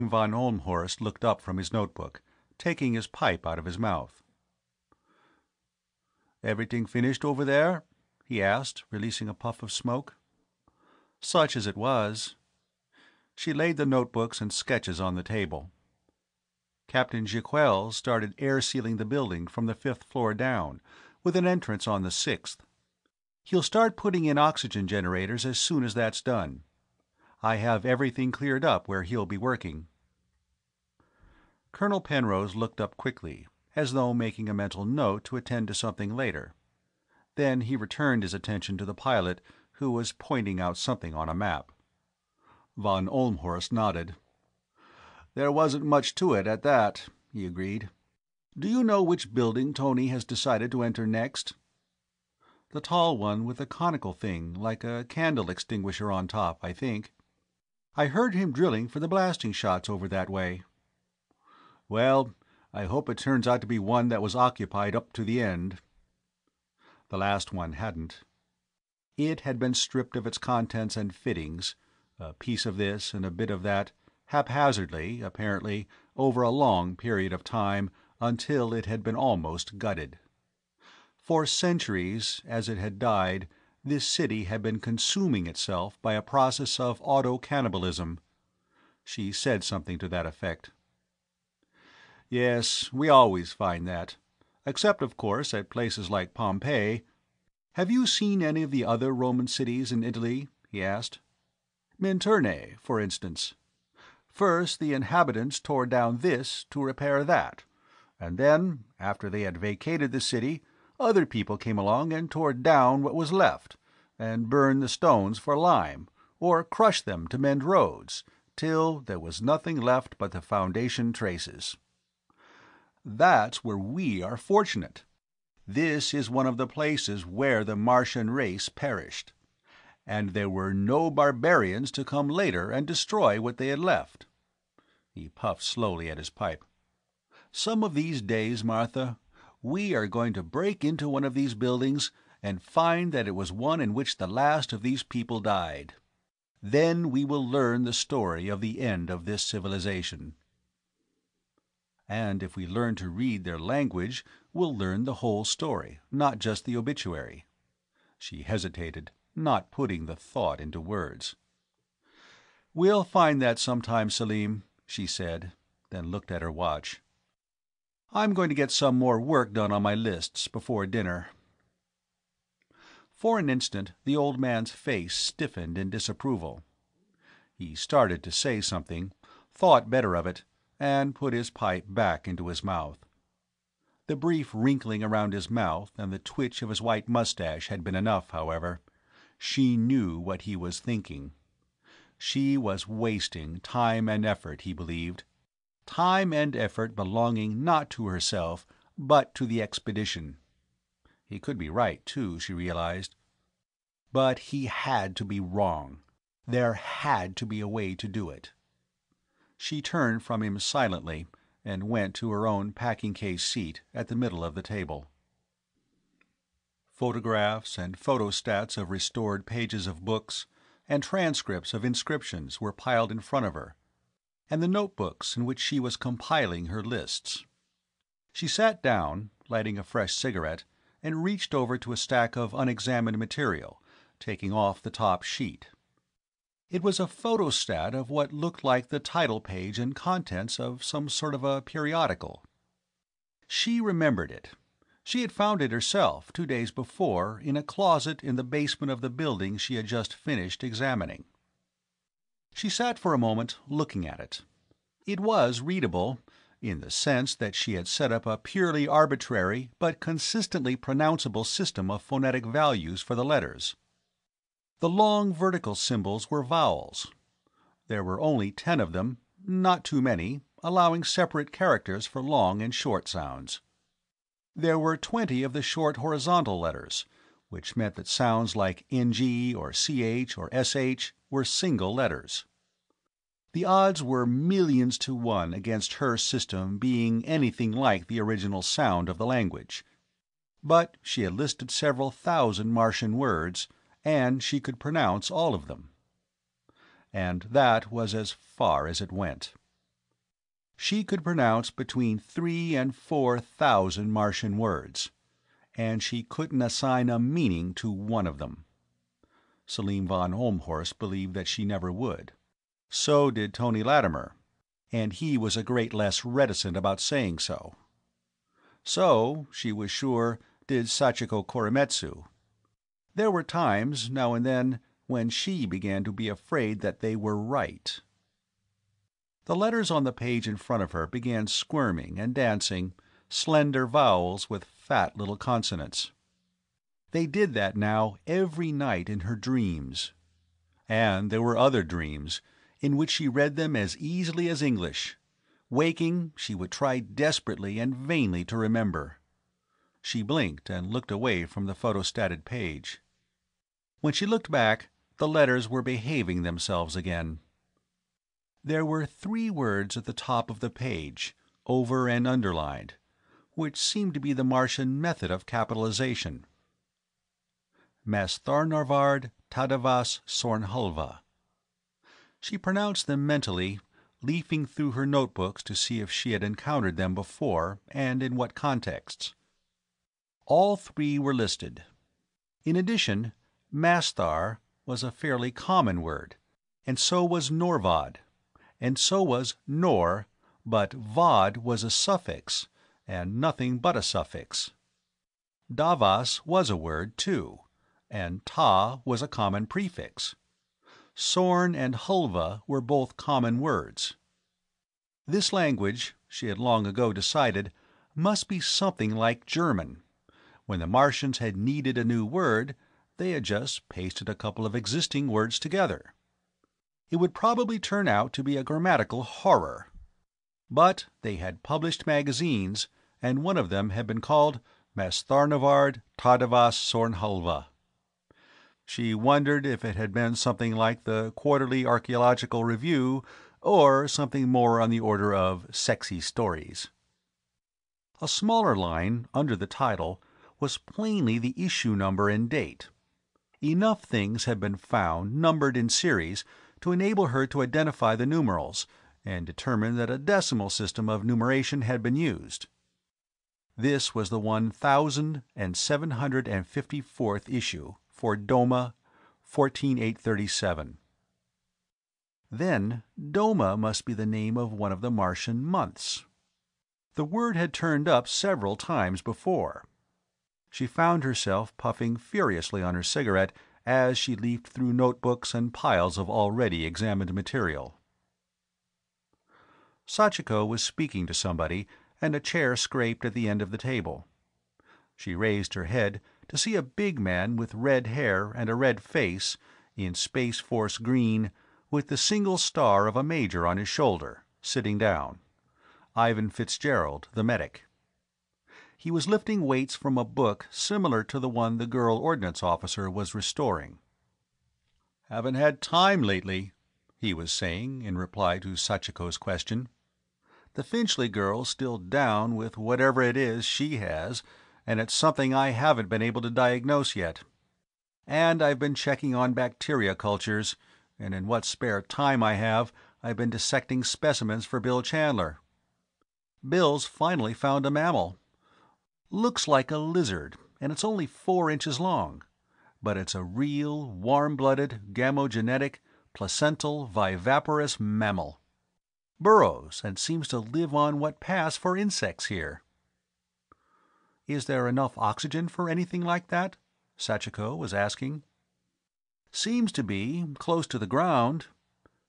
Von Olmhorst looked up from his notebook, taking his pipe out of his mouth. "Everything finished over there?" he asked, releasing a puff of smoke. "Such as it was." She laid the notebooks and sketches on the table. Captain Jiquel started air-sealing the building from the 5th floor down, with an entrance on the 6th. He'll start putting in oxygen generators as soon as that's done. I have everything cleared up where he'll be working." Colonel Penrose looked up quickly, as though making a mental note to attend to something later. Then he returned his attention to the pilot, who was pointing out something on a map. Von Olmhorst nodded. "There wasn't much to it, at that," he agreed. "Do you know which building Tony has decided to enter next?" "The tall one with the conical thing, like a candle extinguisher on top, I think. I heard him drilling for the blasting shots over that way." "Well, I hope it turns out to be one that was occupied up to the end." The last one hadn't. It had been stripped of its contents and fittings, a piece of this and a bit of that, haphazardly, apparently, over a long period of time, until it had been almost gutted. For centuries, as it had died, this city had been consuming itself by a process of auto-cannibalism. She said something to that effect. "Yes, we always find that. Except, of course, at places like Pompeii. Have you seen any of the other Roman cities in Italy?" he asked. "Minturnae, for instance. First the inhabitants tore down this to repair that, and then, after they had vacated the city, other people came along and tore down what was left, and burned the stones for lime, or crushed them to mend roads, till there was nothing left but the foundation traces. That's where we are fortunate. This is one of the places where the Martian race perished, and there were no barbarians to come later and destroy what they had left." He puffed slowly at his pipe. "Some of these days, Martha, we are going to break into one of these buildings and find that it was one in which the last of these people died. Then we will learn the story of the end of this civilization. And if we learn to read their language, we'll learn the whole story, not just the obituary." She hesitated, not putting the thought into words. "We'll find that sometime, Selim," she said, then looked at her watch. "I'm going to get some more work done on my lists before dinner." For an instant the old man's face stiffened in disapproval. He started to say something, thought better of it, and put his pipe back into his mouth. The brief wrinkling around his mouth and the twitch of his white mustache had been enough, however. She knew what he was thinking. She was wasting time and effort, he believed. Time and effort belonging not to herself, but to the expedition. He could be right, too, she realized. But he had to be wrong. There had to be a way to do it. She turned from him silently and went to her own packing-case seat at the middle of the table. Photographs and photostats of restored pages of books and transcripts of inscriptions were piled in front of her, and the notebooks in which she was compiling her lists. She sat down, lighting a fresh cigarette, and reached over to a stack of unexamined material, taking off the top sheet. It was a photostat of what looked like the title page and contents of some sort of a periodical. She remembered it. She had found it herself 2 days before in a closet in the basement of the building she had just finished examining. She sat for a moment looking at it. It was readable, in the sense that she had set up a purely arbitrary but consistently pronounceable system of phonetic values for the letters. The long vertical symbols were vowels. There were only 10 of them, not too many, allowing separate characters for long and short sounds. There were 20 of the short horizontal letters, which meant that sounds like NG or CH or SH were single letters. The odds were millions to 1 against her system being anything like the original sound of the language. But she had listed several thousand Martian words, and she could pronounce all of them. And that was as far as it went. She could pronounce between 3,000 and 4,000 Martian words, and she couldn't assign a meaning to one of them. Selim von Olmhorst believed that she never would. So did Tony Latimer, and he was a great less reticent about saying so. So, she was sure, did Sachiko Koremitsu. There were times, now and then, when she began to be afraid that they were right. The letters on the page in front of her began squirming and dancing, slender vowels with fat little consonants. They did that now every night in her dreams. And there were other dreams, in which she read them as easily as English. Waking, she would try desperately and vainly to remember. She blinked and looked away from the photostated page. When she looked back, the letters were behaving themselves again. There were 3 words at the top of the page, over and underlined, which seemed to be the Martian method of capitalization. Mastharnarvard Tadavas Sornhulva. She pronounced them mentally, leafing through her notebooks to see if she had encountered them before and in what contexts. All 3 were listed. In addition, Masthar was a fairly common word, and so was Norvad, and so was Nor, but Vod was a suffix, and nothing but a suffix. Davas was a word, too, and Ta was a common prefix. Sorn and Hulva were both common words. This language, she had long ago decided, must be something like German. When the Martians had needed a new word, they had just pasted a couple of existing words together. It would probably turn out to be a grammatical horror. But they had published magazines, and one of them had been called Mastharnavard Tadavas Sornhulva. She wondered if it had been something like the Quarterly Archaeological Review, or something more on the order of Sexy Stories. A smaller line, under the title, was plainly the issue number and date. Enough things had been found, numbered in series, to enable her to identify the numerals, and determine that a decimal system of numeration had been used. This was the 1,754th issue, for Doma, 14837. Then Doma must be the name of one of the Martian months. The word had turned up several times before. She found herself puffing furiously on her cigarette as she leafed through notebooks and piles of already examined material. Sachiko was speaking to somebody, and a chair scraped at the end of the table. She raised her head to see a big man with red hair and a red face, in Space Force green, with the single star of a major on his shoulder, sitting down. Ivan Fitzgerald, the medic. He was lifting weights from a book similar to the one the girl ordnance officer was restoring. "Haven't had time lately," he was saying in reply to Sachiko's question. "The Finchley girl's still down with whatever it is she has, and it's something I haven't been able to diagnose yet. And I've been checking on bacteria cultures, and in what spare time I have, I've been dissecting specimens for Bill Chandler. Bill's finally found a mammal. Looks like a lizard, and it's only 4 inches long, but it's a real, warm-blooded, gamogenetic, placental, viviparous mammal. Burrows and seems to live on what pass for insects here." "Is there enough oxygen for anything like that?" Sachiko was asking. "Seems to be, close to the ground."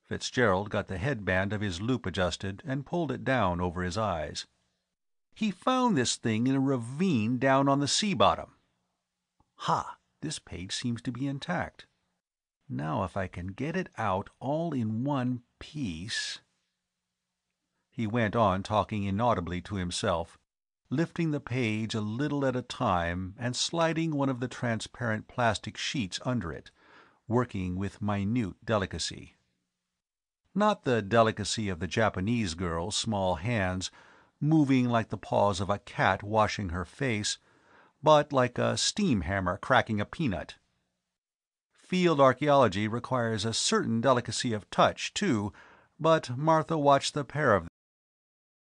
Fitzgerald got the headband of his loop adjusted and pulled it down over his eyes. "He found this thing in a ravine down on the sea bottom. Ha! This page seems to be intact. Now if I can get it out all in one piece—" He went on talking inaudibly to himself, lifting the page a little at a time and sliding one of the transparent plastic sheets under it, working with minute delicacy. Not the delicacy of the Japanese girl's small hands, moving like the paws of a cat washing her face, but like a steam hammer cracking a peanut. Field archaeology requires a certain delicacy of touch, too, but Martha watched the pair of